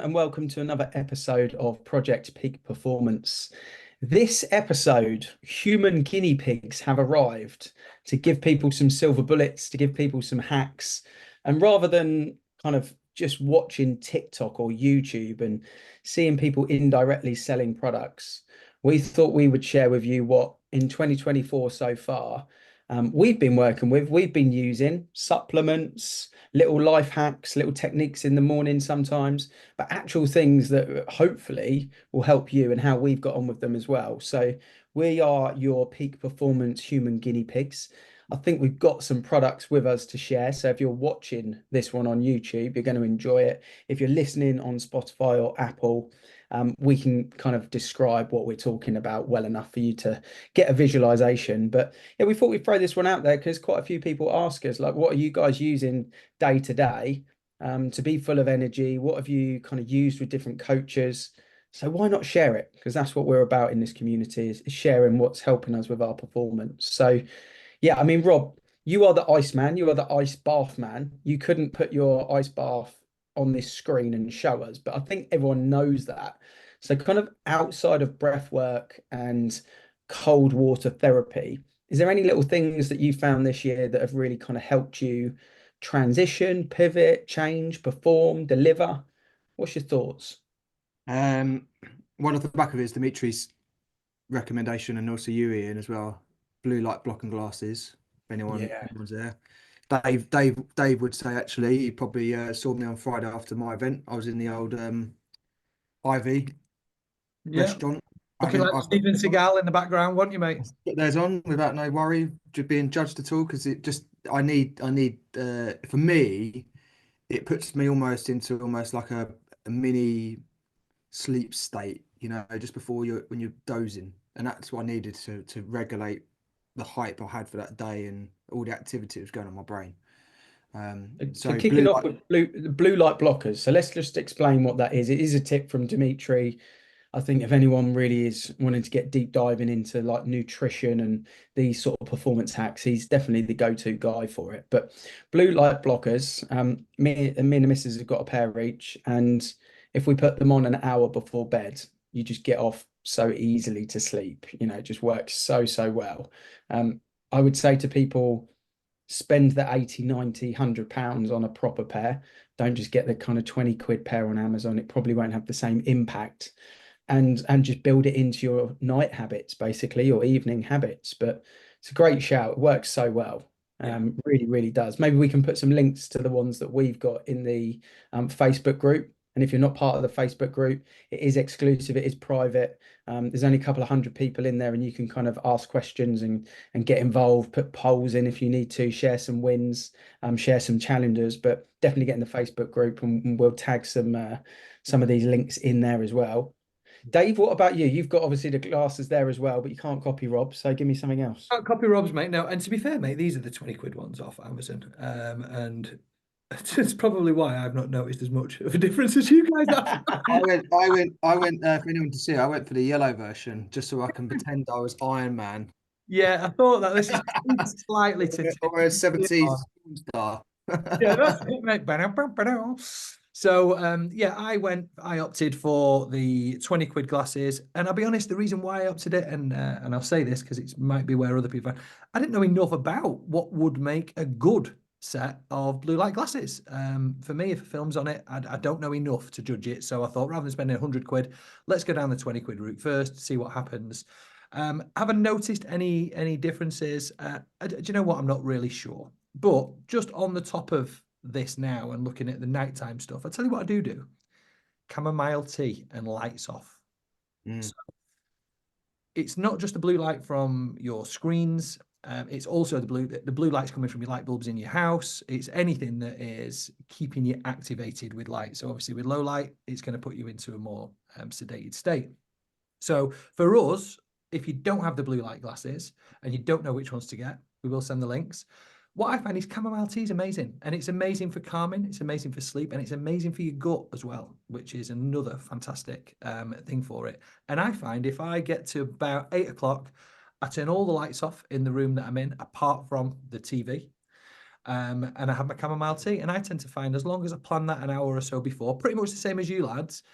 And welcome to another episode of Project Peak Performance. This episode, human guinea pigs have arrived to give people some silver bullets, to give people some hacks. And rather than kind of just watching TikTok or YouTube and seeing people indirectly selling products, we thought we would share with you what in 2024 so far we've been working with. We've been using supplements, little life hacks, little techniques in the morning sometimes, but actual things that hopefully will help you and how we've got on with them as well. So we are your peak performance human guinea pigs. I think we've got some products with us to share. So if you're watching this one on YouTube, you're going to enjoy it. If you're listening on Spotify or Apple, we can kind of describe what we're talking about well enough for you to get a visualization. But yeah, we thought we'd throw this one out there because quite a few people ask us, like, what are you guys using day to day to be full of energy? What have you kind of used with different coaches? So why not share it? Because that's what we're about in this community is sharing what's helping us with our performance. So yeah, I mean, Rob, you are the ice man. You are the ice bath man. You couldn't put your ice bath on this screen and show us, but I think everyone knows that. So kind of outside of breath work and cold water therapy, is there any little things that you found this year that have really kind of helped you transition, pivot, change, perform, deliver? What's your thoughts? Um, One off the back of it is Dimitri's recommendation, and also you, Ian, as well. Blue light blocking glasses. If Yeah. anyone's there. Dave would say actually he probably saw me on Friday after my event. I was in the old Ivy Yeah, restaurant. looking like Steven Seagal in the background, won't you, mate? Put theirs on without no worry, just being judged at all, because it just I need for me it puts me almost into almost like a mini sleep state, just before when you're dozing, and that's what I needed to regulate the hype I had for that day and all the activity that was going on in my brain. So So kicking blue off light. with blue light blockers. So let's just explain what that is. It is a tip from Dimitri. I think if anyone really is wanting to get deep diving into like nutrition and these sort of performance hacks, he's definitely the go-to guy for it. But blue light blockers, me and the missus have got a pair each, and if we put them on an hour before bed, you just get off so easily to sleep. It just works so well. I would say to people, spend the 80, 90, £100 on a proper pair. Don't just get the kind of 20 quid pair on Amazon. It probably won't have the same impact, and just build it into your night habits, basically, your evening habits. But it's a great shout. It works so well. Really does. Maybe we can put some links to the ones that we've got in the Facebook group. And if you're not part of the Facebook group, it is exclusive, it is private. There's only a couple of hundred people in there, and you can kind of ask questions and get involved, put polls in if you need to, share some wins, share some challenges, but definitely get in the Facebook group, and we'll tag some of these links in there as well. Dave, what about you? You've got obviously the glasses there as well, but you can't copy Rob, so give me something else. Can't copy Rob's, mate. No, and to be fair, mate, these are the 20 quid ones off Amazon. And it's probably why I've not noticed as much of a difference as you guys have. I went for anyone to see it, I went for the yellow version just so I can pretend I was Iron Man Yeah, I thought that this is slightly to or a 70s star. yeah, that's it, mate. So yeah, I opted for the 20 quid glasses, and I'll be honest, the reason why I opted it, and I'll say this because it might be where other people are, I didn't know enough about what would make a good set of blue light glasses. For me, if a film's on it, I don't know enough to judge it. So I thought rather than spending 100 quid, let's go down the 20 quid route first, see what happens. Have I noticed any differences? Do you know what? I'm not really sure. But just on the top of this now and looking at the nighttime stuff, I'll tell you what I do. Chamomile tea and lights off. So it's not just the blue light from your screens. It's also the blue light's coming from your light bulbs in your house. It's anything that is keeping you activated with light. So obviously with low light, it's going to put you into a more sedated state. So for us, if you don't have the blue light glasses and you don't know which ones to get, we will send the links. What I find is chamomile tea is amazing, and it's amazing for calming, it's amazing for sleep, and it's amazing for your gut as well, which is another fantastic thing for it. And I find if I get to about 8 o'clock, I turn all the lights off in the room that I'm in, apart from the TV. and I have my chamomile tea. And I tend to find, as long as I plan that an hour or so before, pretty much the same as you lads,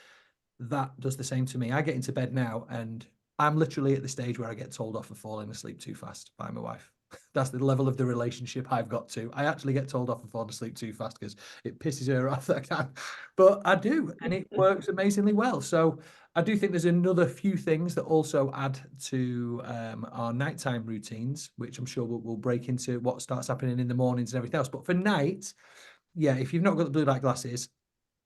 that does the same to me. I get into bed now and I'm literally at the stage where I get told off for falling asleep too fast by my wife. That's the level of the relationship I've got to. I actually get told off for falling asleep too fast because it pisses her off that I can. But I do, and it works amazingly well. So I do think there's another few things that also add to our nighttime routines, which I'm sure we'll break into what starts happening in the mornings and everything else. But for night, yeah, if you've not got the blue light glasses,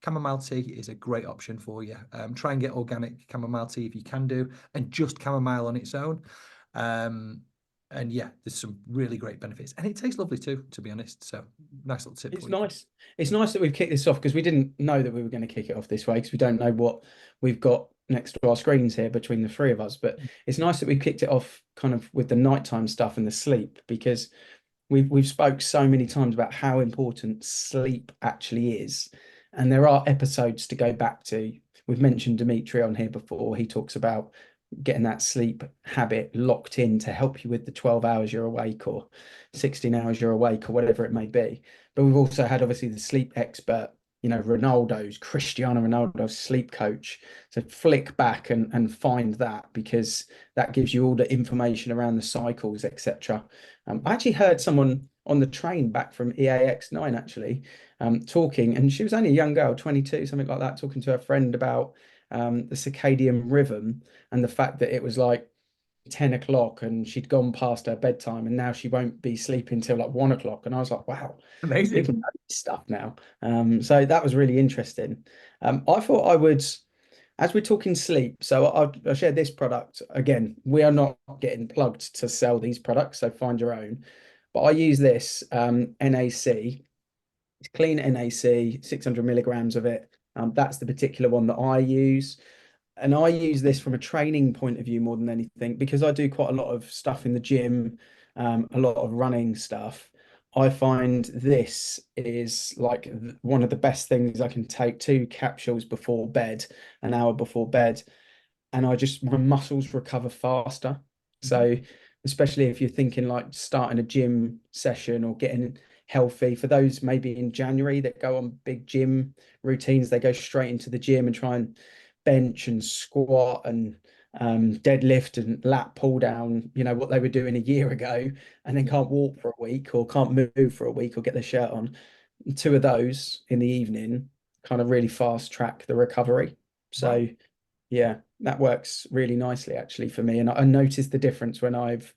chamomile tea is a great option for you. Try and get organic chamomile tea if you can do, and just chamomile on its own. And yeah, there's some really great benefits, and it tastes lovely too, to be honest. So nice little tip. It's nice. It's nice that we've kicked this off because we didn't know that we were going to kick it off this way because we don't know what we've got next to our screens here between the three of us. But it's nice that we kicked it off kind of with the nighttime stuff and the sleep, because we've spoke so many times about how important sleep actually is. And there are episodes to go back to. We've mentioned Dimitri on here before. He talks about getting that sleep habit locked in to help you with the 12 hours you're awake or 16 hours you're awake or whatever it may be. But we've also had obviously the sleep expert, Cristiano Ronaldo's sleep coach. So flick back and find that, because that gives you all the information around the cycles, etc. I actually heard someone on the train back from EAX9 actually talking, and she was only a young girl, 22, something like that, talking to her friend about the circadian rhythm and the fact that it was like 10 o'clock and she'd gone past her bedtime and now she won't be sleeping till like 1 o'clock. And I was like, wow, Amazing. people know this stuff now. So that was really interesting. I thought I would, as we're talking sleep, so I'll share this product. Again, we are not getting plugged to sell these products, so find your own. But I use this NAC. It's clean NAC, 600 milligrams of it. That's the particular one that I use. And I use this from a training point of view more than anything, because I do quite a lot of stuff in the gym, a lot of running stuff. I find this is like one of the best things I can take, 2 capsules before bed, an hour before bed, and my muscles recover faster. So especially if you're thinking like starting a gym session or getting healthy, for those maybe in January that go on big gym routines, they go straight into the gym and try and bench and squat and deadlift and lat pull down, what they were doing a year ago, and then can't walk for a week or can't move for a week or get their shirt on. 2 of those in the evening kind of really fast track the recovery. So yeah, that works really nicely actually for me. And I noticed the difference when I've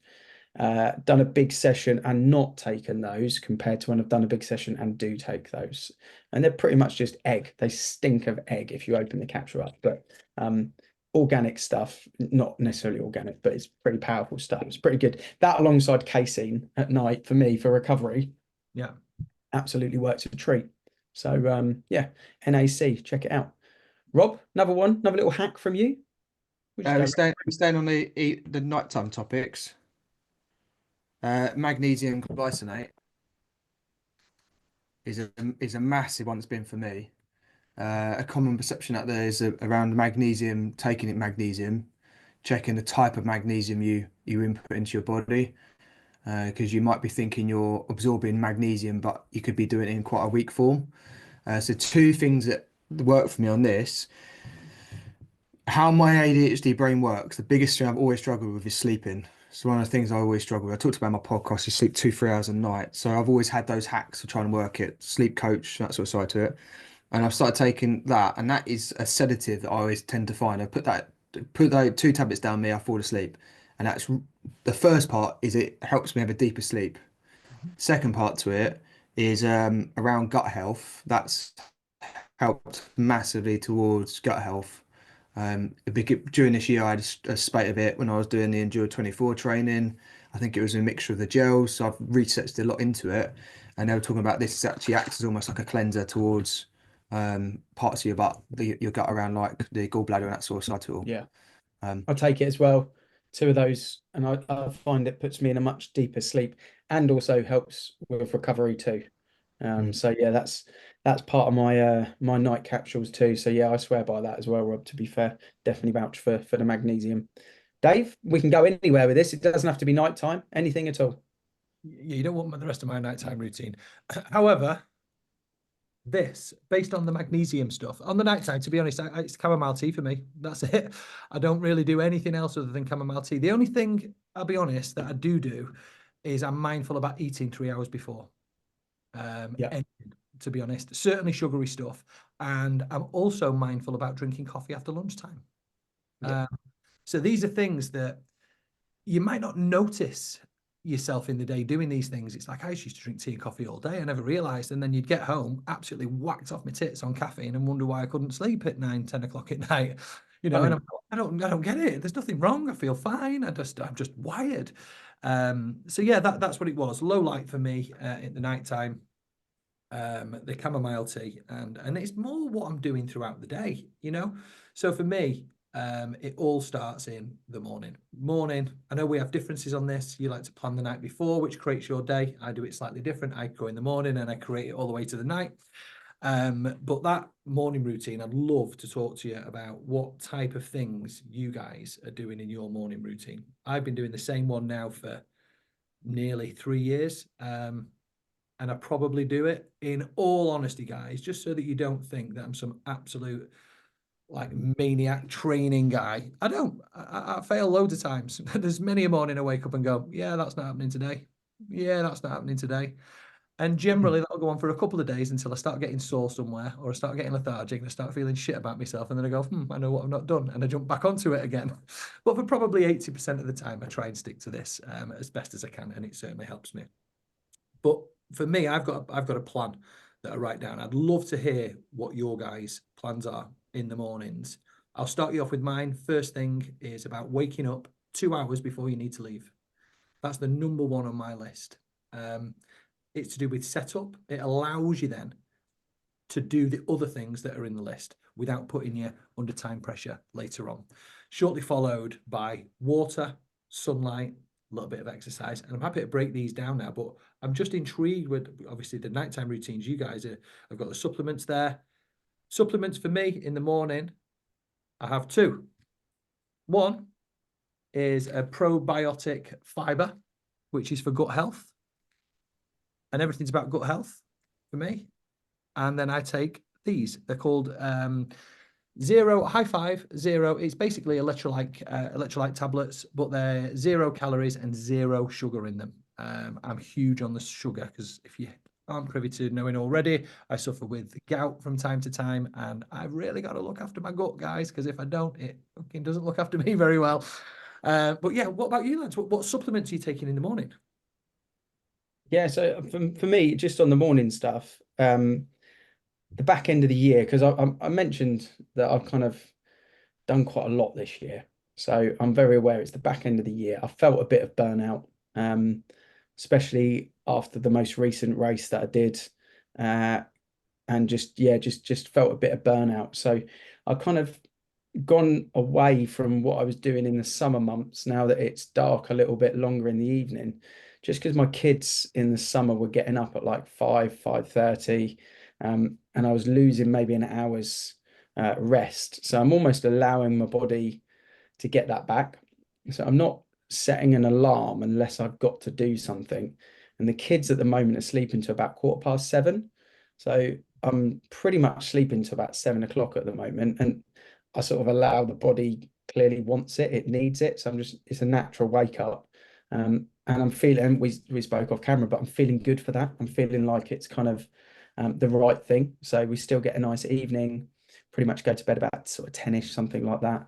done a big session and not taken those compared to when I've done a big session and do take those. And they're pretty much just egg. They stink of egg if you open the capsule up. But organic stuff, not necessarily organic, but it's pretty powerful stuff. It's pretty good. That alongside casein at night for me for recovery, yeah, absolutely works a treat. So yeah, NAC, check it out. Rob, another little hack from you. We're staying on the nighttime topics. Magnesium glycinate is a massive one. It's been for me. A common perception out there is around magnesium, taking it magnesium, checking the type of magnesium you input into your body, because you might be thinking you're absorbing magnesium, but you could be doing it in quite a weak form. So 2 things that work for me on this. How my ADHD brain works, the biggest thing I've always struggled with is sleeping. So one of the things I always struggle with, I talked about in my podcast, is sleep 2-3 hours a night. So I've always had those hacks to try and work it, sleep coach, that sort of side to it. And I've started taking that, and that is a sedative that I always tend to find. I put those 2 tablets down me, I fall asleep. And that's the first part, is it helps me have a deeper sleep. Second part to it is around gut health. That's helped massively towards gut health. During this year, I had a spate of it when I was doing the Endure 24 training. I think it was a mixture of the gels, so I've researched a lot into it. And they were talking about this actually acts as almost like a cleanser towards parts of your gut, your gut around like the gallbladder and that sort of side to it all. Yeah, I'll take it as well. 2 of those, and I find it puts me in a much deeper sleep and also helps with recovery too. So yeah, that's part of my my night capsules too. So yeah, I swear by that as well, Rob. To be fair, definitely vouch for the magnesium. Dave, we can go anywhere with this. It doesn't have to be nighttime. Anything at all. You don't want the rest of my nighttime routine. However, this, based on the magnesium stuff, on the nighttime, to be honest, it's chamomile tea for me. That's it. I don't really do anything else other than chamomile tea. The only thing, I'll be honest, that I do is I'm mindful about eating 3 hours before. Yeah. To be honest, certainly sugary stuff. And I'm also mindful about drinking coffee after lunchtime. Yeah. So these are things that you might not notice yourself in the day doing these things. It's like I used to drink tea and coffee all day. I never realized. And then you'd get home absolutely whacked off my tits on caffeine and wonder why I couldn't sleep at 9, 10 o'clock at night. You know, and I don't get it. There's nothing wrong. I feel fine. I'm just wired. So yeah, that's what it was. Low light for me in the nighttime. The chamomile tea, and it's more what I'm doing throughout the day, you know. So for me, it all starts in the morning. I know we have differences on this. You like to plan the night before, which creates your day. I do it slightly different. I go in the morning and I create it all the way to the night. But that morning routine, I'd love to talk to you about what type of things you guys are doing in your morning routine. I've been doing the same one now for nearly 3 years. And I probably do it, in all honesty, guys, just so that you don't think that I'm some absolute like maniac training guy. I don't. I fail loads of times. There's many a morning I wake up and go, yeah, that's not happening today. Yeah, that's not happening today. And generally that'll go on for a couple of days until I start getting sore somewhere, or I start getting lethargic and I start feeling shit about myself. And then I go, I know what I've not done. And I jump back onto it again. But for probably 80% of the time, I try and stick to this as best as I can. And it certainly helps me. But for me, I've got a plan that I write down. I'd love to hear what your guys' plans are in the mornings. I'll start you off with mine. First thing is about waking up 2 hours before you need to leave. That's the number one on my list. It's to do with setup. It allows you then to do the other things that are in the list without putting you under time pressure later on. Shortly followed by water, sunlight, a little bit of exercise. And I'm happy to break these down now, but I'm just intrigued with obviously the nighttime routines. You guys have got the supplements there. Supplements for me in the morning, I have two. One is a probiotic fiber, which is for gut health. And everything's about gut health for me. And then I take these. They're called Zero High Five Zero. It's basically electrolyte tablets, but they're 0 calories and 0 sugar in them. I'm huge on the sugar because if you aren't privy to knowing already, I suffer with gout from time to time, and I've really got to look after my gut, guys, because if I don't, it fucking doesn't look after me very well. But yeah, what about you, lads? What supplements are you taking in the morning? Yeah, so for me, just on the morning stuff, the back end of the year, because I mentioned that I've kind of done quite a lot this year. So I'm very aware it's the back end of the year. I felt a bit of burnout, especially after the most recent race that I did. And just felt a bit of burnout. So I kind of gone away from what I was doing in the summer months now that it's dark a little bit longer in the evening, just because my kids in the summer were getting up at like 5:30, and I was losing maybe an hour's rest. So I'm almost allowing my body to get that back. So I'm not setting an alarm unless I've got to do something. And the kids at the moment are sleeping to about 7:15. So I'm pretty much sleeping to about 7 o'clock at the moment. And I sort of allow the body clearly wants it, it needs it. So it's a natural wake up. And I'm feeling, we spoke off camera, but I'm feeling good for that. I'm feeling like it's kind of the right thing. So we still get a nice evening, pretty much go to bed about sort of 10ish, something like that.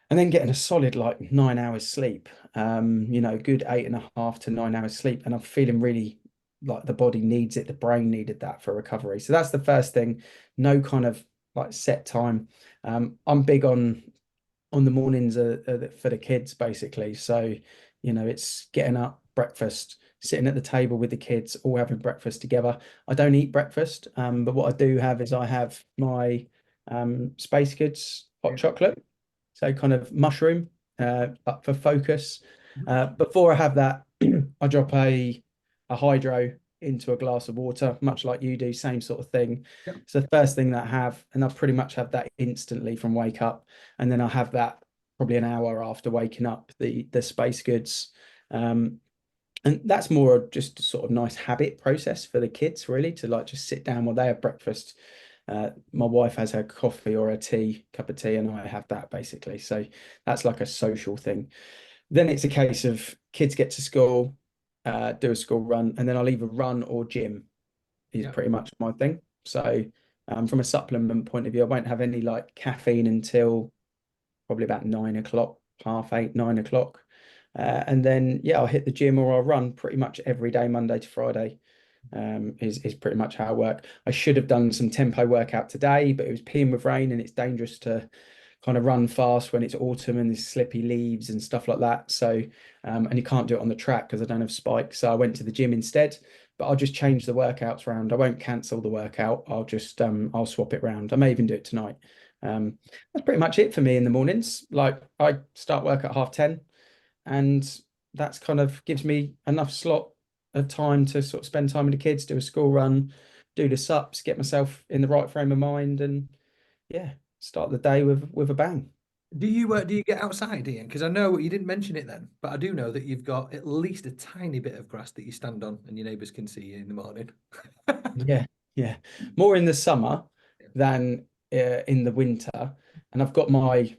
And then getting a solid like 9 hours sleep, good 8.5 to 9 hours sleep. And I'm feeling really like the body needs it, the brain needed that for recovery. So that's the first thing. No kind of like set time. I'm big on the mornings for the kids basically. So, it's getting up, breakfast, sitting at the table with the kids, all having breakfast together. I don't eat breakfast, but what I do have is I have my Space Goods hot chocolate. So kind of mushroom up for focus. Before I have that, I drop a hydro into a glass of water, much like you do, same sort of thing. Yep. It's the first thing that I have, and I pretty much have that instantly from wake up, and then I have that probably an hour after waking up, the Space Goods. And that's more just a sort of nice habit process for the kids, really, to like just sit down while they have breakfast. My wife has her coffee or her tea, cup of tea, and I have that basically. So that's like a social thing. Then it's a case of kids get to school, do a school run, and then I'll either run or gym is Yeah. pretty much my thing. So from a supplement point of view, I won't have any like caffeine until probably about 9 o'clock, half 8, 9 o'clock. And then yeah, I'll hit the gym or I'll run pretty much every day, Monday to Friday. Is pretty much how I work. I should have done some tempo workout today, but it was peeing with rain and it's dangerous to kind of run fast when it's autumn and there's slippy leaves and stuff like that. So and you can't do it on the track because I don't have spikes. So I went to the gym instead, but I'll just change the workouts around. I won't cancel the workout. I'll just I'll swap it around. I may even do it tonight. Um, that's pretty much it for me in the mornings. Like I start work at 10:30, and that's kind of gives me enough slot of time to sort of spend time with the kids, do a school run, do the sups, get myself in the right frame of mind, and yeah, start the day with a bang. Do you get outside, Ian? Because I know you didn't mention it then, but I do know that you've got at least a tiny bit of grass that you stand on and your neighbours can see you in the morning. Yeah, yeah. More in the summer than in the winter. And I've got my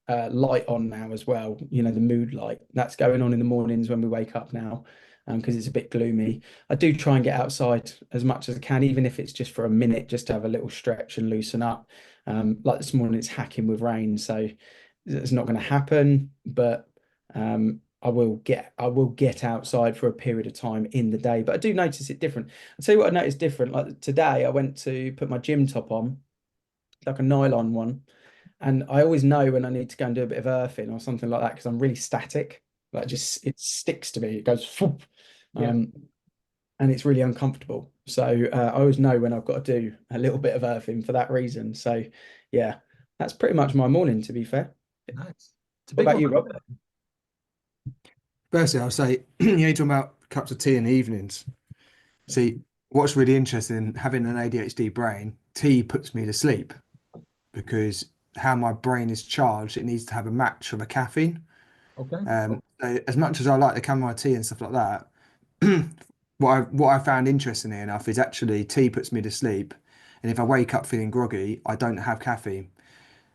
light on now as well. You know, the mood light that's going on in the mornings when we wake up now, because it's a bit gloomy. I do try and get outside as much as I can, even if it's just for a minute, just to have a little stretch and loosen up. Like this morning, it's hacking with rain, so it's not going to happen. But I will get outside for a period of time in the day, but I do notice it different. I'll tell you what I noticed different. Like today, I went to put my gym top on, like a nylon one, and I always know when I need to go and do a bit of earthing or something like that because I'm really static. Like just it sticks to me. It goes, whoop, Yeah. um, and it's really uncomfortable. So I always know when I've got to do a little bit of earthing for that reason. So yeah, that's pretty much my morning, to be fair. Nice. It's a What big about one. you, Rob? Firstly, I'll say you're talking about cups of tea in the evenings. See, what's really interesting, having an ADHD brain, tea puts me to sleep because how my brain is charged, it needs to have a match of a caffeine. Okay. So as much as I like the chamomile tea and stuff like that, what I found interesting enough is actually tea puts me to sleep, and if I wake up feeling groggy, I don't have caffeine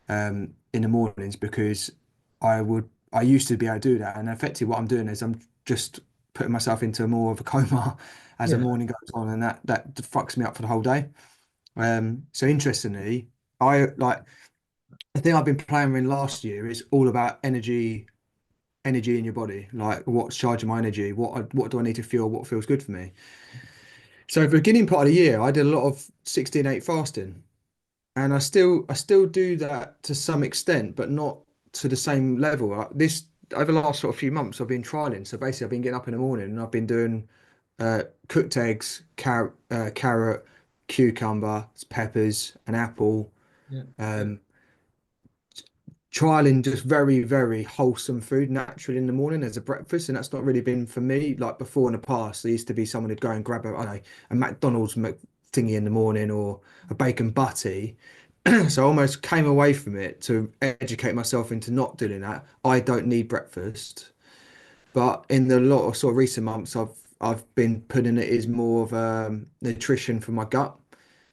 in the mornings because I used to be able to do that, and effectively what I'm doing is I'm just putting myself into more of a coma as the Yeah. morning goes on, and that fucks me up for the whole day. So interestingly, I like the thing I've been playing with last year is all about energy in your body, like what's charging my energy, what do I need to feel, what feels good for me. So at the beginning part of the year, I did a lot of 16/8 fasting, and I still do that to some extent, but not to the same level. This over the last sort of few months, I've been trialing. So basically, I've been getting up in the morning and I've been doing cooked eggs, carrot, cucumber, peppers, an apple. Yeah. Um, Trialing just very, very wholesome food naturally in the morning as a breakfast, and that's not really been for me. Like before in the past, there used to be someone who'd go and grab I don't know, a McDonald's thingy in the morning or a bacon butty. So I almost came away from it to educate myself into not doing that. I don't need breakfast, but in the lot of sort of recent months, I've been putting it as more of nutrition for my gut,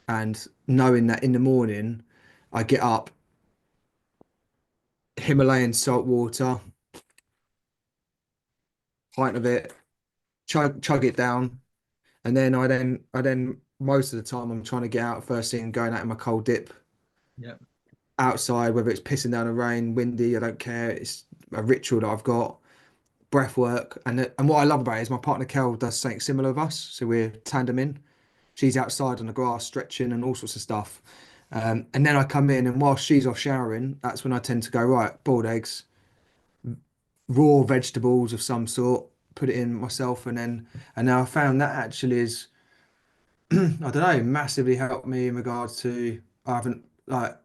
and knowing that in the morning I get up, Himalayan salt water, pint of it, chug it down, and then I then most of the time I'm trying to get out first thing, going out in my cold dip Yeah. outside, whether it's pissing down the rain, windy, I don't care. It's a ritual that I've got. Breath work, and what I love about it is my partner Kel does something similar with us, so we're tandem in. She's outside on the grass stretching and all sorts of stuff. And then I come in, and while she's off showering, that's when I tend to go, right, boiled eggs, raw vegetables of some sort, put it in myself, and now I found that actually is I don't know, massively helped me in regards to I haven't like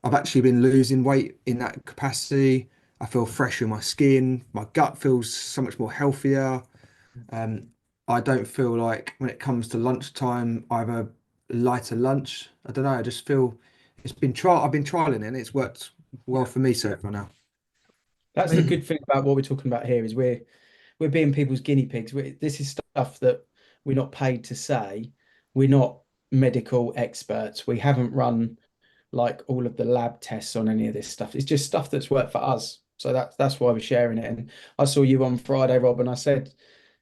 I've actually been losing weight in that capacity. I feel fresh in my skin. My gut feels so much more healthier. Um, I don't feel like when it comes to lunchtime, I have a lighter lunch. I don't know. I just feel I've been trialing it and it's worked well Yeah. for me so far now. That's the good thing about what we're talking about here is we're being people's guinea pigs. This is stuff that we're not paid to say. We're not medical experts. We haven't run like all of the lab tests on any of this stuff. It's just stuff that's worked for us. So that's why we're sharing it. And I saw you on Friday, Rob, and I said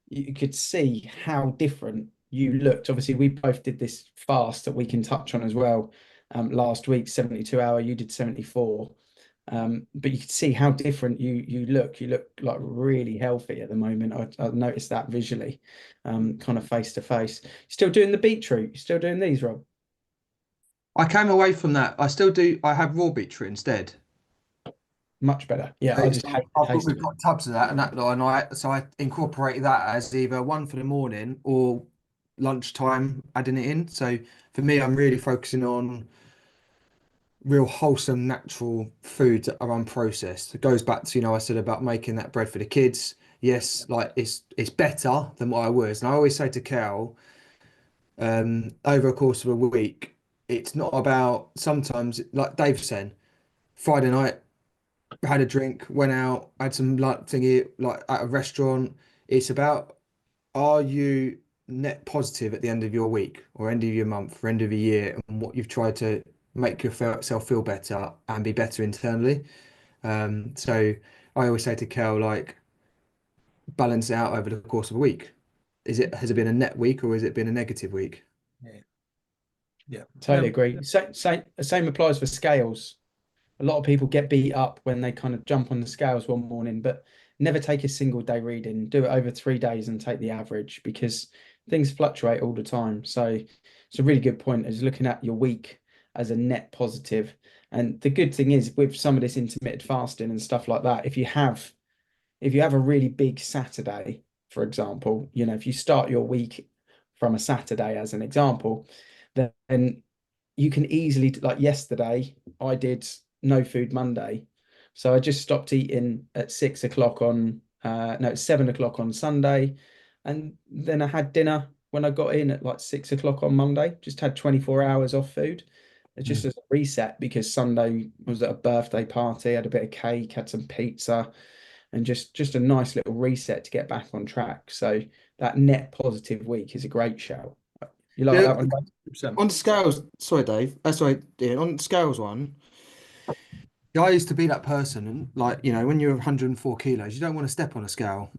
you could see how different you looked. Obviously, we both did this fast that we can touch on as well. Last week, 72 hour, you did 74. But you can see how different you look. You look like really healthy at the moment. I noticed that visually, kind of face to face. Still doing the beetroot? You still doing these, Rob? I came away from that. I still do. I have raw beetroot instead. Much better. Yeah, I just hate the taste We've of it. got tubs of that, so I incorporate that as either one for the morning or lunchtime, adding it in. So for me, I'm really focusing on real wholesome, natural foods that are unprocessed. It goes back to, I said about making that bread for the kids. Yes, like it's better than what I was. And I always say to Cal, over a course of a week, it's not about sometimes, like Dave said, Friday night, had a drink, went out, had some like thingy like at a restaurant. It's about, are you net positive at the end of your week or end of your month or end of a year, and what you've tried to make yourself feel better and be better internally. So I always say to Kel, like, balance it out over the course of a week. Has it been a net week or has it been a negative week? Yeah. Yeah. Totally agree. Same applies for scales. A lot of people get beat up when they kind of jump on the scales one morning, but never take a single day reading. Do it over 3 days and take the average, because things fluctuate all the time. So it's a really good point, is looking at your week as a net positive. And the good thing is, with some of this intermittent fasting and stuff like that, if you have a really big Saturday, for example, if you start your week from a Saturday as an example, then you can easily, like yesterday, I did no food Monday. So I just stopped eating at 6 o'clock on, no, 7 o'clock on Sunday. And then I had dinner when I got in at like 6 o'clock on Monday, just had 24 hours off food. It's just a reset, because Sunday was at a birthday party, had a bit of cake, had some pizza, and just a nice little reset to get back on track. So that net positive week is a great shout. You like Yeah, that one? on the scales, sorry, Dave. Sorry, Ian. On the scales one, I used to be that person, and like, when you're 104 kilos, you don't want to step on a scale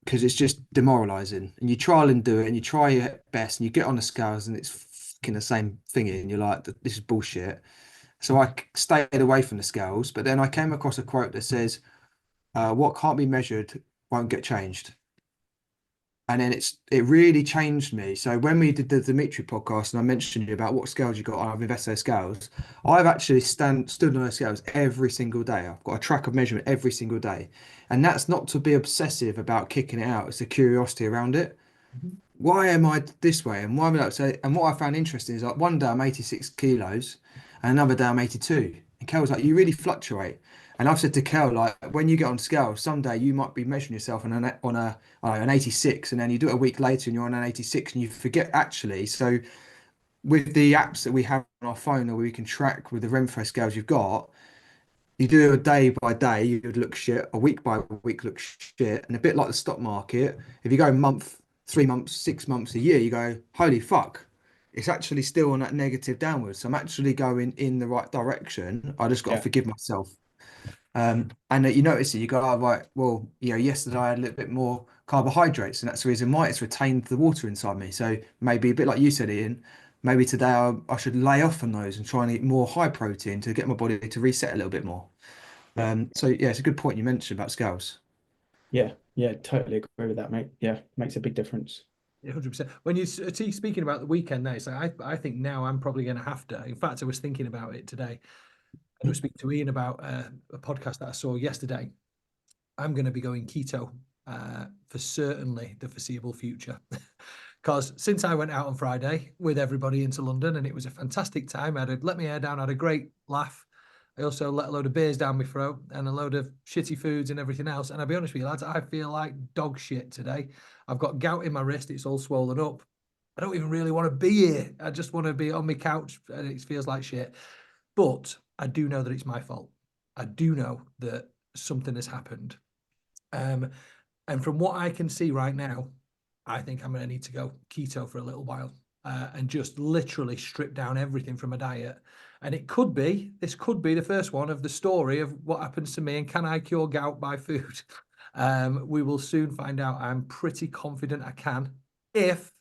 because it's just demoralizing. And you trial and do it, and you try your best, and you get on the scales, and it's fucking the same thing, and you're like, this is bullshit. So I stayed away from the scales, but then I came across a quote that says, "What can't be measured won't get changed." And then it really changed me. So when we did the Dimitri podcast and I mentioned you about what scales you got, I've invested in scales. I've actually stood on those scales every single day. I've got a track of measurement every single day. And that's not to be obsessive about kicking it out. It's a curiosity around it. Why am I this way? And why am I like say? And what I found interesting is, like, one day I'm 86 kilos and another day I'm 82. And Kel was like, you really fluctuate. And I've said to Kel, like, when you get on scale, someday you might be measuring yourself on an 86, and then you do it a week later and you're on an 86 and you forget actually. So with the apps that we have on our phone, where we can track with the Renfrew scales you've got, you do a day by day, you would look shit. A week by week look shit. And a bit like the stock market, if you go a month, 3 months, 6 months, a year, you go, holy fuck, it's actually still on that negative downwards. So I'm actually going in the right direction. I just got to Yeah. forgive myself. And you notice it, you go, oh, right, well, yesterday I had a little bit more carbohydrates, and that's the reason why it's retained the water inside me. So maybe a bit like you said, Ian, maybe today I should lay off on those and try and eat more high protein to get my body to reset a little bit more. So yeah, it's a good point you mentioned about scales. Yeah, yeah, totally agree with that, mate. Yeah, makes a big difference. 100%. When you speaking about the weekend now, it's like I think now I'm probably going to have to. In fact, I was thinking about it today. I was speaking to Ian about a podcast that I saw yesterday. I'm going to be going keto for certainly the foreseeable future. Because since I went out on Friday with everybody into London, and it was a fantastic time, I had let my hair down, I had a great laugh. I also let a load of beers down my throat and a load of shitty foods and everything else. And I'll be honest with you, lads, I feel like dog shit today. I've got gout in my wrist. It's all swollen up. I don't even really want to be here. I just want to be on my couch, and it feels like shit. But I do know that it's my fault. I do know that something has happened. And And from what I can see right now, I think I'm going to need to go keto for a little while and just literally strip down everything from a diet. And this could be the first one of the story of what happens to me and can I cure gout by food? We will soon find out. I'm pretty confident I can if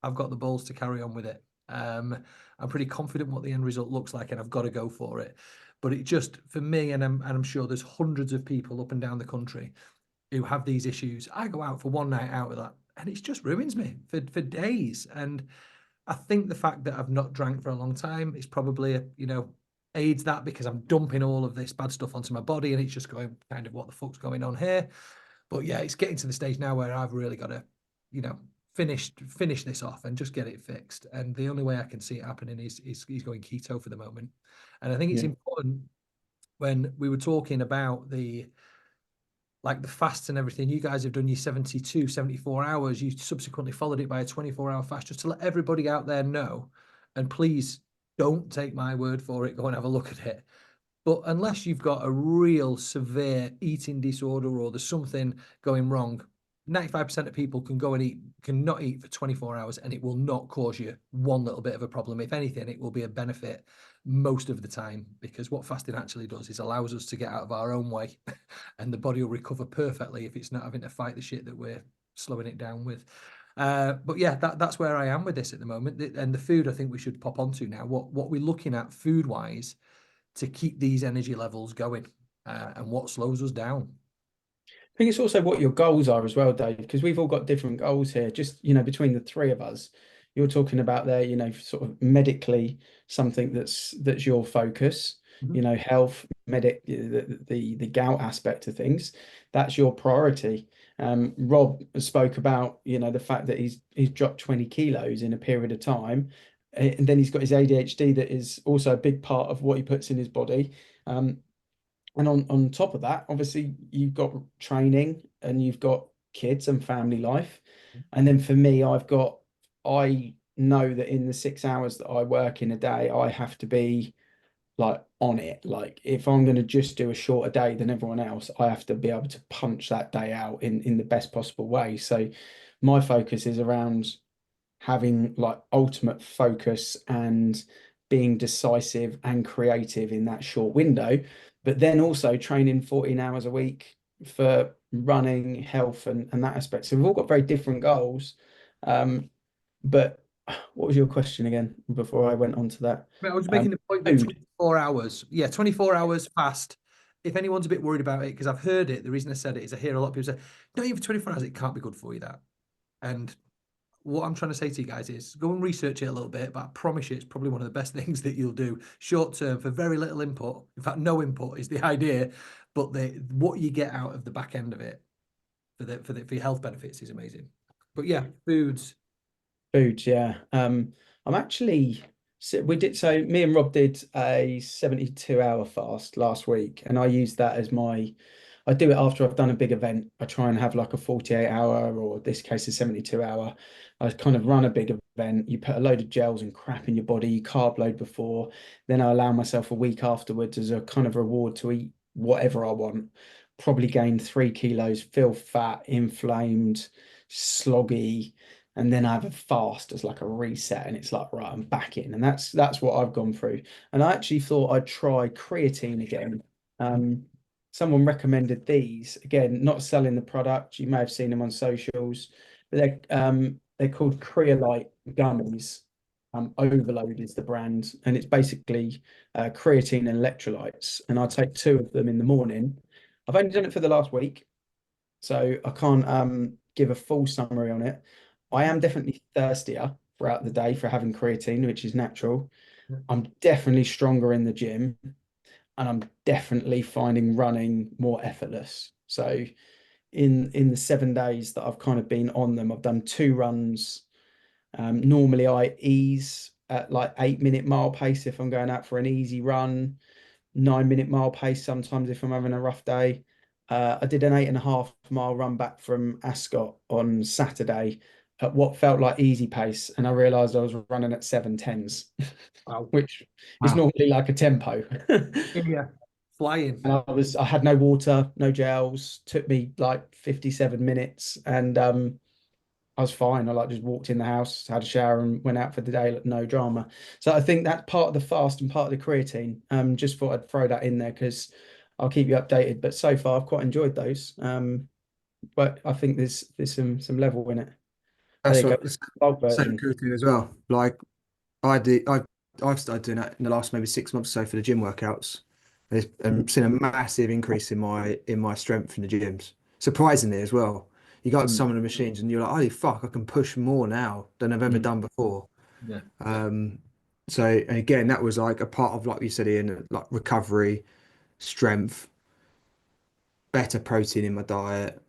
I've got the balls to carry on with it. I'm pretty confident what the end result looks like, and I've got to go for it. But it just, for me, and I'm sure there's hundreds of people up and down the country who have these issues. I go out for one night out with that, and it just ruins me for days. And I think the fact that I've not drank for a long time is probably, aids that, because I'm dumping all of this bad stuff onto my body, and it's just going kind of, what the fuck's going on here? But yeah, it's getting to the stage now where I've really got to, finish this off and just get it fixed. And the only way I can see it happening is going keto for the moment. And I think it's important, when we were talking about the fasts and everything, you guys have done your 72, 74 hours. You subsequently followed it by a 24-hour fast, just to let everybody out there know. And please don't take my word for it. Go and have a look at it. But unless you've got a real severe eating disorder or there's something going wrong, 95% of people can not eat for 24 hours and it will not cause you one little bit of a problem. If anything, it will be a benefit most of the time, because what fasting actually does is allows us to get out of our own way and the body will recover perfectly if it's not having to fight the shit that we're slowing it down with. But yeah, that's where I am with this at the moment. And the food, I think we should pop onto now. What we're looking at food wise to keep these energy levels going, and what slows us down. I think it's also what your goals are as well, Dave, because we've all got different goals here. Just, between the three of us, you're talking about there, sort of medically something that's your focus, health, the gout aspect of things. That's your priority. Rob spoke about, the fact that he's dropped 20 kilos in a period of time. And then he's got his ADHD that is also a big part of what he puts in his body. And on top of that, obviously, you've got training and you've got kids and family life. And then for me, I know that in the 6 hours that I work in a day, I have to be like on it. Like if I'm going to just do a shorter day than everyone else, I have to be able to punch that day out in the best possible way. So my focus is around having like ultimate focus and being decisive and creative in that short window, but then also training 14 hours a week for running, health, and that aspect. So we've all got very different goals. But what was your question again before I went on to that? I was making the point that 24 hours. Yeah, 24 hours fast. If anyone's a bit worried about it, because I've heard it, the reason I said it is I hear a lot of people say, don't eat for 24 hours, it can't be good for you, that. And what I'm trying to say to you guys is go and research it a little bit, but I promise you it's probably one of the best things that you'll do short term for very little input. In fact, no input is the idea, but what you get out of the back end of it for your health benefits is amazing. But yeah, foods, yeah. I'm actually me and Rob did a 72-hour fast last week, and I used that as I do it after I've done a big event. I try and have like a 48-hour, or this case a 72-hour. I kind of run a big event. You put a load of gels and crap in your body, you carb load before, then I allow myself a week afterwards as a kind of reward to eat whatever I want. Probably gain 3 kilos, feel fat, inflamed, sloggy, and then I have a fast as like a reset, and it's like, right, I'm back in. And that's what I've gone through. And I actually thought I'd try creatine again. Someone recommended these, again, not selling the product, you may have seen them on socials, but they're called Creolite gummies. Overload is the brand, and it's basically creatine and electrolytes, and I take 2 of them in the morning. I've only done it for the last week, so I can't give a full summary on it. I am definitely thirstier throughout the day for having creatine, which is natural. I'm definitely stronger in the gym, and I'm definitely finding running more effortless. So in the 7 days that I've kind of been on them, I've done 2 runs. Normally I ease at like 8-minute mile pace if I'm going out for an easy run, 9-minute mile pace sometimes if I'm having a rough day. I did an 8.5-mile run back from Ascot on Saturday at what felt like easy pace, and I realized I was running at 7:10s. Wow. Which is normally like a tempo. Yeah. Flying. And I had no water, no gels. Took me like 57 minutes, and I was fine. I like just walked in the house, had a shower, and went out for the day, like, no drama. So I think that's part of the fast and part of the creatine. Just thought I'd throw that in there because I'll keep you updated. But so far, I've quite enjoyed those. But I think there's some level in it. There That's you go. what Bulk same version. routine as well. Like I did, I've started doing that in the last maybe 6 months or so for the gym workouts. And seen a massive increase in my strength in the gyms. Surprisingly as well. You got Mm, some of the machines and you're like, holy fuck, I can push more now than I've ever mm. done before. Yeah. So and again, that was like a part of like you said, Ian, like recovery, strength, better protein in my diet.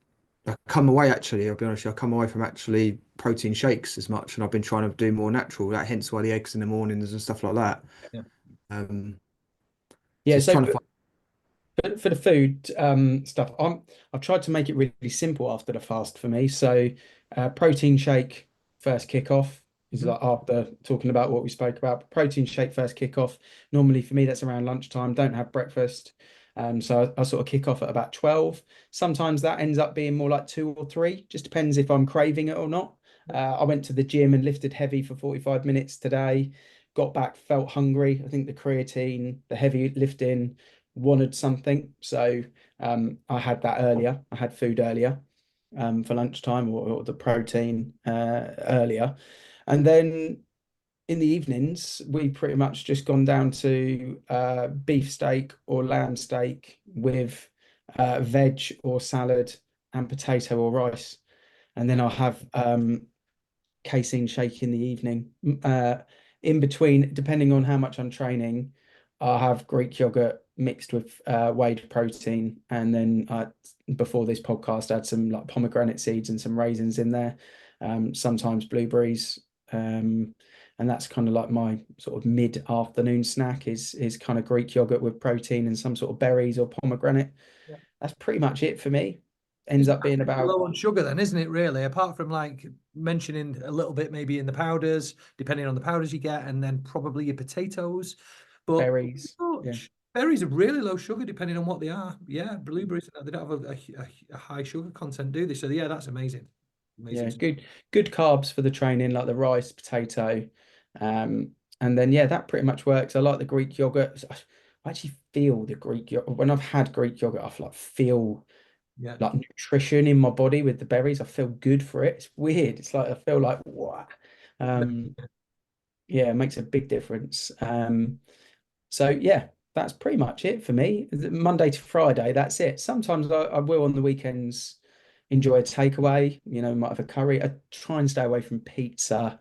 I come away actually, I'll be honest, with you, I come away from actually protein shakes as much, and I've been trying to do more natural. That hence why the eggs in the mornings and stuff like that. Yeah. Um, Yeah. just So trying to find. for the food stuff, I've tried to make it really simple after the fast for me. So protein shake first kickoff is Mhm. like after talking about what we spoke about. Protein shake first kickoff. Normally for me that's around lunchtime. Don't have breakfast. So I sort of kick off at about 12. Sometimes that ends up being more like 2 or 3. Just depends if I'm craving it or not. I went to the gym and lifted heavy for 45 minutes today. Got back, felt hungry. I think the creatine, the heavy lifting wanted something. So I had that earlier. I had food earlier for lunchtime, or the protein earlier. And then in the evenings, we pretty much just gone down to beef steak or lamb steak with veg or salad and potato or rice. And then Yeah. I'll have casein shake in the evening. In between, depending on how much I'm training, I'll have Greek yogurt mixed with whey protein, and then before this podcast, I had some like pomegranate seeds and some raisins in there. Sometimes blueberries, and that's kind of like my sort of mid-afternoon snack is kind of Greek yogurt with protein and some sort of berries or pomegranate. Yeah. That's pretty much it for me. Ends It's up being massively about low on sugar then, isn't it, really? Apart from like mentioning a little bit maybe in the powders, depending on the powders you get, and then probably your potatoes. But berries. Yeah. berries are really low sugar depending on what they are. Yeah, blueberries, they don't have a high sugar content, do they? So yeah, that's amazing. Yeah, Amazing stuff. good carbs for the training, like the rice, potato. And then yeah, that pretty much works. I like the Greek yogurt. I actually feel the Greek yogurt when I've had Greek yogurt, I like feel Yeah. like nutrition in my body with the berries. I feel good for it. It's weird. It's like I feel like what? Um, yeah, it makes a big difference. So yeah, that's pretty much it for me. Monday to Friday, that's it. Sometimes I will on the weekends enjoy a takeaway, might have a curry. I try and stay away from pizza,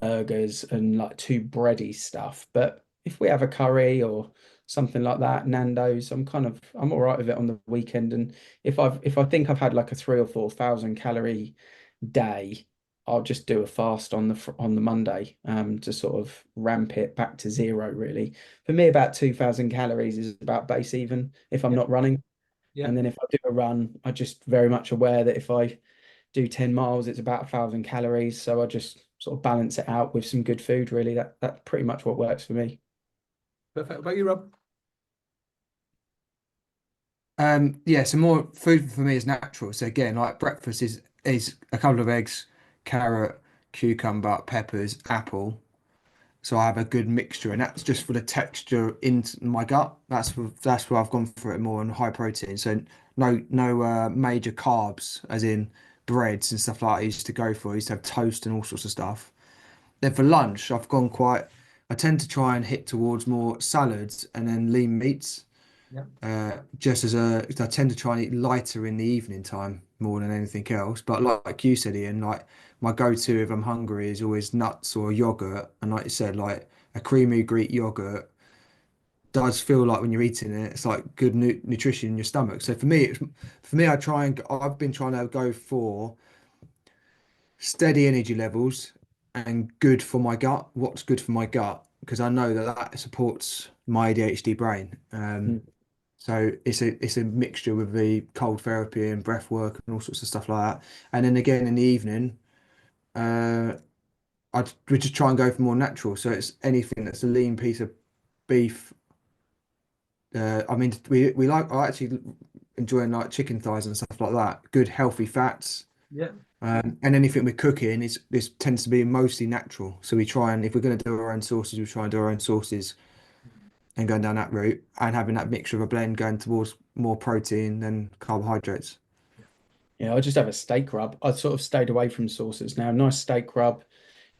burgers, and like too bready stuff. But if we have a curry or something like that, Nando's, I'm all right with it on the weekend. And if I think I've had like a 3 or 4 thousand calorie day, I'll just do a fast on the Monday to sort of ramp it back to zero, really. For me, about 2,000 calories is about base even if I'm Yeah. not running. Yeah. And then if I do a run, I just very much aware that if I do 10 miles, it's about 1,000 calories. So I just sort of balance it out with some good food, really. That's pretty much what works for me. Perfect. What about you, Rob? Yeah, so more food for me is natural. So again, like breakfast is a couple of eggs, carrot, cucumber, peppers, apple. So I have a good mixture, and that's just for the texture into my gut. That's where I've gone for it more on high protein. So no major carbs, as in breads and stuff like that I used to go for. I used to have toast and all sorts of stuff. Then for lunch, I've gone quite. I tend to try and hit towards more salads and then lean meats. Yeah. Just as a, I tend to try and eat lighter in the evening time more than anything else. But like you said, Ian, like my go-to if I'm hungry is always nuts or yogurt. And like you said, like a creamy Greek yogurt does feel like when you're eating it, it's like good nu nutrition in your stomach. So for me, I've been trying to go for steady energy levels and good for my gut. What's good for my gut? Because I know that that supports my ADHD brain. Mm. So it's a mixture with the cold therapy and breath work and all sorts of stuff like that. And then again in the evening, uh, we just try and go for more natural. So it's anything that's a lean piece of beef I mean, we like I actually enjoying like chicken thighs and stuff like that. Good healthy fats. Yeah. And anything we're cooking is this tends to be mostly natural. So we try and if we're going to do our own sauces, we try and do our own sauces and going down that route and having that mixture of a blend going towards more protein than carbohydrates. Yeah, I just have a steak rub. I sort of stayed away from sauces now. Nice steak rub,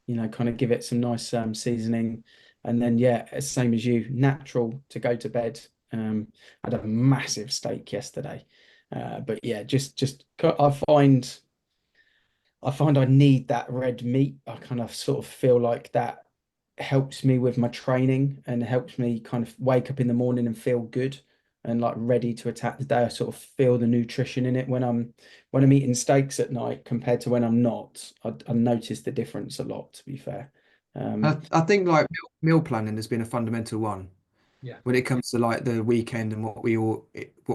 kind of give it some nice seasoning. And then, yeah, same as you, natural to go to bed. I had a massive steak yesterday. But yeah, I find I need that red meat. I kind of sort of feel like that helps me with my training and helps me kind of wake up in the morning and feel good and like ready to attack the day. I sort of feel the nutrition in it when I'm eating steaks at night compared to when I'm not. I notice the difference a lot, to be fair. I think like meal planning has been a fundamental one Yeah. when it comes to like the weekend and what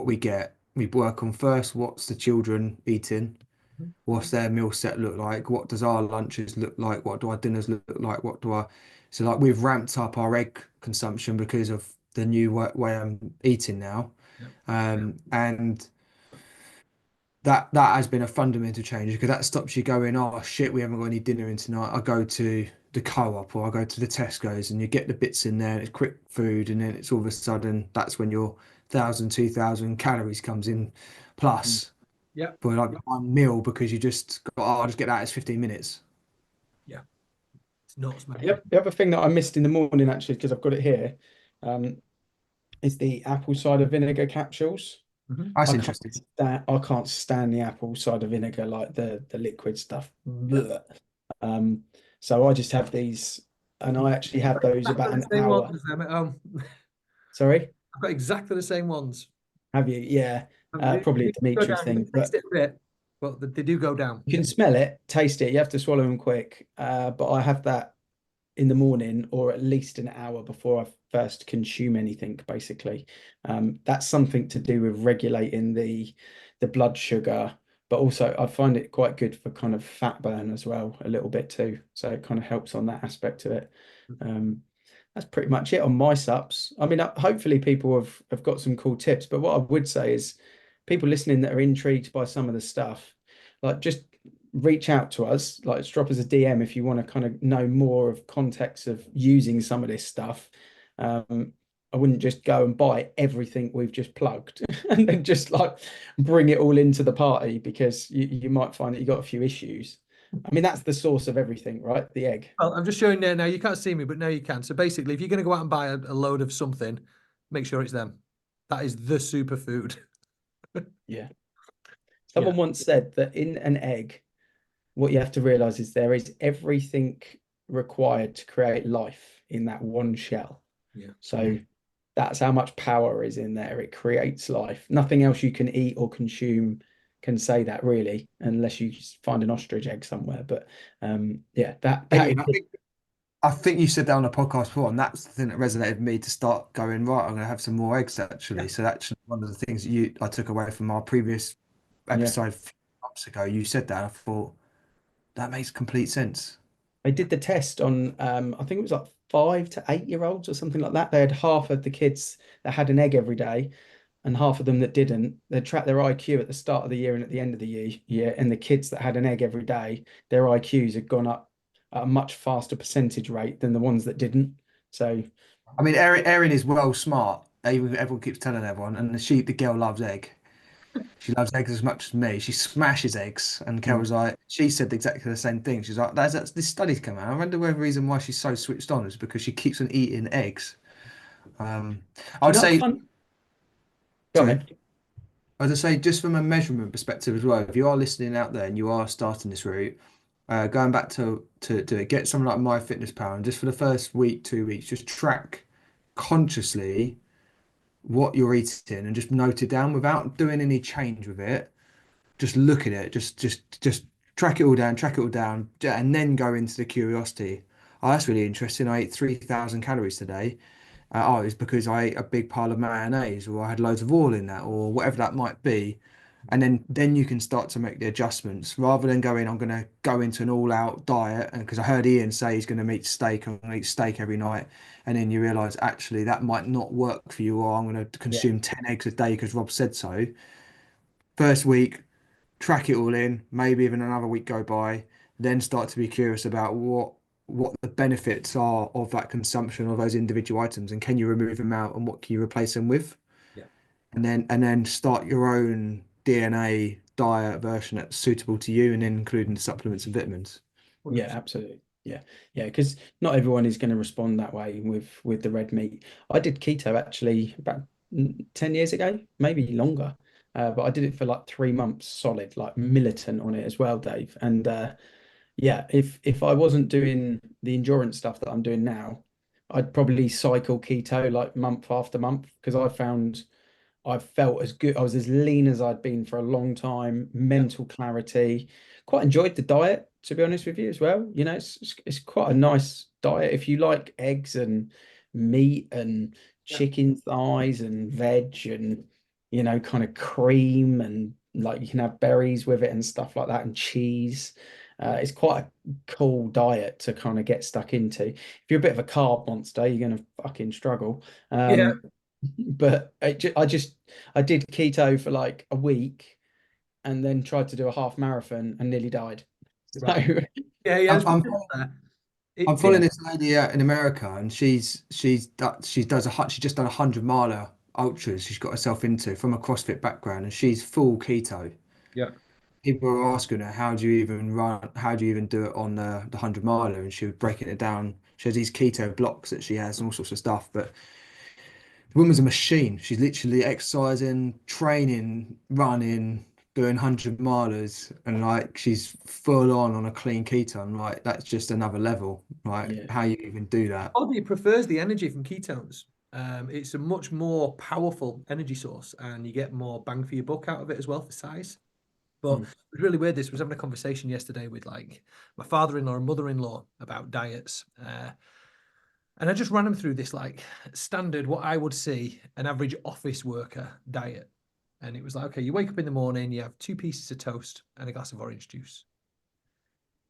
we get. We work on first what's the children eating, Mhm. what's their meal set look like, what does our lunches look like, what do our dinners look like, what do our so like we've ramped up our egg consumption because of the new way I'm eating now. Yeah. And that has been a fundamental change because that stops you going, oh shit, we haven't got any dinner in tonight. I go to the co-op or I go to the Tesco's and you get the bits in there, it's quick food, and then it's all of a sudden that's when your 1,000, 2,000 calories comes in plus Yeah. for like one meal because you just go, oh, I'll just get that as 15 minutes. Yeah. It's nuts, man. Yep. The other thing that I missed in the morning, actually, because I've got it here, um, is the apple cider vinegar capsules. Mhm. That's I can't interesting. stand the apple cider vinegar, like the liquid stuff. Blech. Um, so I just have these, and I actually have those Exactly about the an same hour. ones. I'm at home. Sorry, I've got exactly the same ones. have you? Yeah, They probably a do go Dimitri down. You thing, can taste but it a bit, but they do go down. you can smell it, taste it. You have to swallow them quick. But I have that in the morning or at least an hour before I first consume anything, basically. That's something to do with regulating the blood sugar, but also I find it quite good for kind of fat burn as well, a little bit too. So it kind of helps on that aspect of it. Um, that's pretty much it on my sups. I mean, hopefully people have got some cool tips, but what I would say is people listening that are intrigued by some of the stuff, like just reach out to us, like drop us a DM if you want to kind of know more of context of using some of this stuff. I wouldn't just go and buy everything we've just plugged and then just like bring it all into the party because you might find that you got a few issues. I mean, that's the source of everything, right? The egg. Well, I'm just showing there now. You can't see me, but now you can. So basically, if you're going to go out and buy a load of something, make sure it's them. That is the superfood. Yeah. Yeah. Someone once said that in an egg, what you have to realize is there is everything required to create life in that one shell. Yeah. So that's how much power is in there. It creates life. Nothing else you can eat or consume can say that really, unless you find an ostrich egg somewhere. But yeah, that Adrian, is I think you said that on a podcast before, and that's the thing that resonated with me to start going, right, I'm going to have some more eggs actually. Yeah. So that's one of the things I took away from our previous yeah. episode a few months ago. You said that, and I thought that makes complete sense. I did the test on I think it was like 5 to 8 year olds or something like that. They had half of the kids that had an egg every day and half of them that didn't. They tracked their IQ at the start of the year and at the end of the year. And the kids that had an egg every day, their IQs had gone up at a much faster percentage rate than the ones that didn't. So I mean, Erin is well smart. Everyone keeps telling everyone, and the girl loves egg. She loves eggs as much as me. She smashes eggs, and Kel yeah. was like, she said exactly the same thing. She's like, that's this study's come out. I wonder whether the reason why she's so switched on is because she keeps on eating eggs. I Do you would know what say, fun? Go on, sorry. then. As I say, just from a measurement perspective as well, if you are listening out there and you are starting this route, going back to get something like MyFitnessPal, and just for the first week, 2 weeks, just track consciously what you're eating and just note it down without doing any change with it. Just look at it, just track it all down, and then go into the curiosity. Oh, that's really interesting. I ate 3,000 calories today. Oh, it's because I ate a big pile of mayonnaise, or I had loads of oil in that, or whatever that might be. And then you can start to make the adjustments rather than going, I'm going to go into an all-out diet. And because I heard Ian say he's going to eat steak, I'm going to eat steak every night. And then you realize actually that might not work for you, or I'm going to Yeah. consume 10 eggs a day because Rob said so. First week, track it all in, maybe even another week go by, then start to be curious about what the benefits are of that consumption of those individual items, and can you remove them out and what can you replace them with? Yeah. And then start your own DNA diet version that's suitable to you, and then including the supplements and vitamins. Yeah, absolutely. Yeah, yeah, because not everyone is going to respond that way with the red meat. I did keto actually about 10 years ago, maybe longer. But I did it for like 3 months solid, like militant on it as well, Dave. And yeah, if I wasn't doing the endurance stuff that I'm doing now, I'd probably cycle keto like month after month because I felt as good. I was as lean as I'd been for a long time, Yeah. mental clarity. Quite enjoyed the diet, to be honest with you as well. You know, it's quite a nice diet if you like eggs and meat and Yeah. chicken thighs and veg and kind of cream and like you can have berries with it and stuff like that and cheese. It's quite a cool diet to kind of get stuck into. If you're a bit of a carb monster, you're gonna fucking struggle. Yeah. But I did keto for like a week and then tried to do a half marathon and nearly died. So Right. Yeah. Yeah. I'm, I'm I'm yeah, following this lady out in America, and she just done 100 miler ultras. She's got herself into from a CrossFit background, and she's full keto. Yeah. People were asking her, how do you even run? How do you even do it on the 100 miler? And she was breaking it down. She has these keto blocks that she has and all sorts of stuff. But the woman's a machine. She's literally exercising, training, running, doing 100 milers, and like she's full on a clean keto. And like that's just another level. Like yeah, how you even do that? Body prefers the energy from ketones. It's a much more powerful energy source, and you get more bang for your buck out of it as well for size. But mm, it was really weird. This was having a conversation yesterday with like my father-in-law and mother-in-law about diets. And I just ran them through this like standard, what I would see an average office worker diet. And it was like, okay, you wake up in the morning, you have 2 pieces of toast and a glass of orange juice.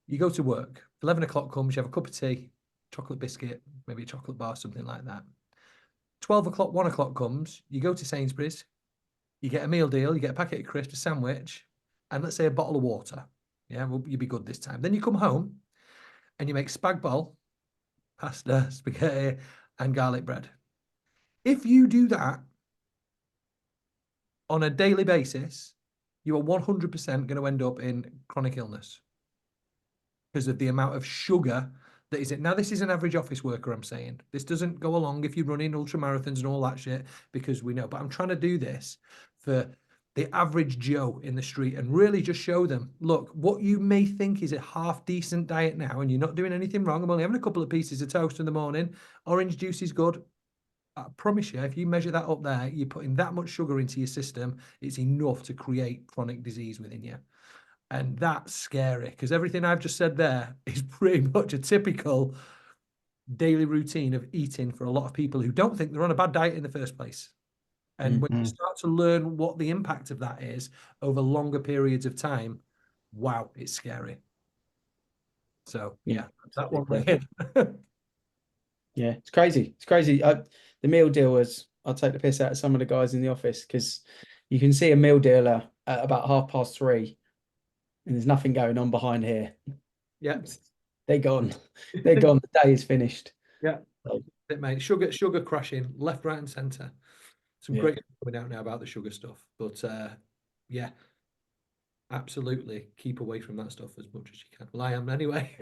You go to work, 11 o'clock comes, you have a cup of tea, chocolate biscuit, maybe a chocolate bar, something like that. 12 o'clock, 1 o'clock comes, you go to Sainsbury's, you get a meal deal, you get a packet of crisps, a sandwich, and let's say a bottle of water. Yeah, well, you'll be good this time. Then you come home and you make spag bol, pasta, spaghetti, and garlic bread. If you do that on a daily basis, you are 100% going to end up in chronic illness because of the amount of sugar that is it. Now, this is an average office worker, I'm saying. This doesn't go along if you're running ultra marathons and all that shit, because we know. But I'm trying to do this for the average Joe in the street and really just show them, look, what you may think is a half decent diet now, and you're not doing anything wrong. I'm only having a couple of pieces of toast in the morning. Orange juice is good. I promise you, if you measure that up there, you're putting that much sugar into your system, it's enough to create chronic disease within you. And that's scary because everything I've just said there is pretty much a typical daily routine of eating for a lot of people who don't think they're on a bad diet in the first place. And when you start to learn what the impact of that is over longer periods of time, wow, it's scary. So yeah, that one. yeah, it's crazy. It's crazy. The meal dealers, I'll take the piss out of some of the guys in the office because you can see a meal dealer at about 3:30 and there's nothing going on behind here. Yeah. They're gone. They're gone. The day is finished. Yeah. So, It, mate. Sugar crashing left, right, and centre. Some yeah. great stuff coming out now about the sugar stuff. But yeah, absolutely keep away from that stuff as much as you can. Well, I am anyway.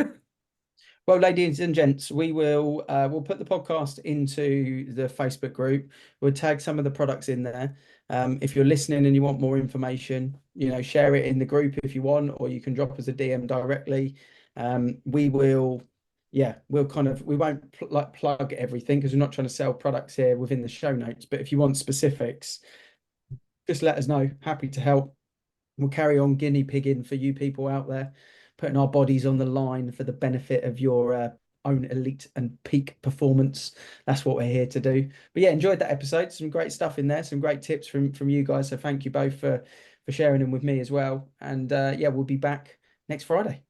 Well, ladies and gents, we'll put the podcast into the Facebook group. We'll tag some of the products in there. If you're listening and you want more information, share it in the group if you want, or you can drop us a DM directly. We will, yeah, we won't plug everything because we're not trying to sell products here within the show notes. But if you want specifics, just let us know. Happy to help. We'll carry on guinea pigging for you people out there, putting our bodies on the line for the benefit of your own elite and peak performance. That's what we're here to do. But yeah, enjoyed that episode. Some great stuff in there, some great tips from you guys. So thank you both for for sharing them with me as well. And yeah, we'll be back next Friday.